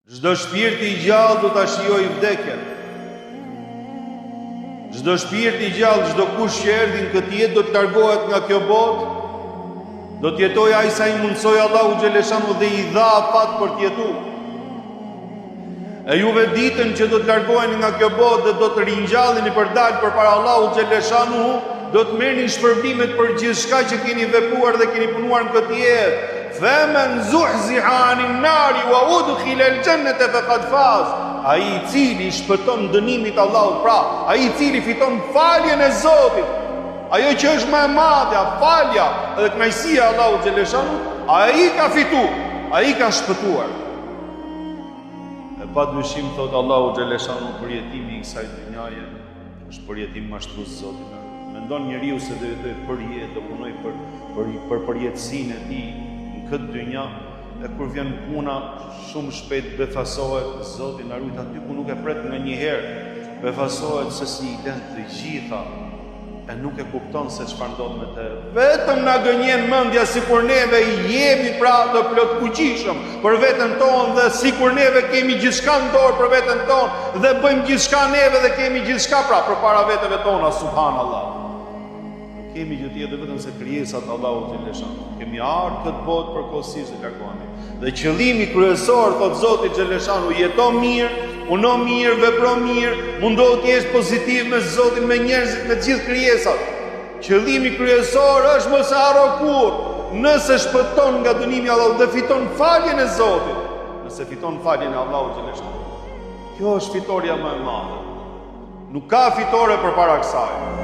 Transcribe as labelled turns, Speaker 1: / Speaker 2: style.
Speaker 1: Çdo shpirti i gjallë do ta shijojë vdekjen. Çdo shpirti i gjallë, çdo kush që erdhi në këtë jetë do të largohet nga kjo botë. Do të jetojë ai sa i mundsoi Allahu xhaleshanu dhe i dha fat për të jetuar. E juve ditën që do të largoheni nga kjo botë dhe do të ringjalleni për dalë përpara Allahu xhaleshanu, do të merrni shpërblimet për gjithçka që keni vepruar dhe keni punuar në këtë jetë. Faman zuhziha anin nari wa udkhila al-jannata faqad faz. Ai i cili shpëton dënimit Allahut, pra, ai i cili fiton faljen e Zotit. Ajo që është më e madhe, falja dhe kënaqësia e Allahut xhaleshanu, ai ka fituar, ai ka shpëtuar. E pa dyshim thot Allahu xhaleshanu, përjetimi i kësaj dynjaje është përjetim mashtrues Zotit. Mendon njeriu se do jetojë për jetë, do punoj për përjetësinë e tij në këtë dynja, e kur vjen puna shumë shpejt befasohet, Zoti na ruaj aty ku nuk e pret nga një herë, befasohet se si i lën të gjitha e nuk e kupton se çfarë ndodh me të. Vetëm na gënjen mendja sikur neve jemi pra të plot fuqishëm për veten tonë dhe sikur neve kemi gjithçka në dorë për veten tonë dhe bëjmë gjithçka neve dhe kemi gjithçka pra përpara veteve tona, subhanallahu. Kemi gjë tjetër vetëm se krijesat Allahu xhaleshanu. Kemi ardhur këtë botë përkohësisht të largohemi. Dhe qëllimi kryesor, thot Zoti xhaleshanu, jeto mirë, puno mirë, vepro mirë, mundohu të jesh pozitiv me Zotin, me njerëzit, me të gjithë krijesat. Qëllimi kryesor është mos e harro kurrë. Nëse shpëton nga dënimi i Allahut dhe fiton faljen e Zotit, nëse fiton faljen e Allahut xhaleshanu, kjo është fitoria më e madhe. Nuk ka fitore përpara kësaj.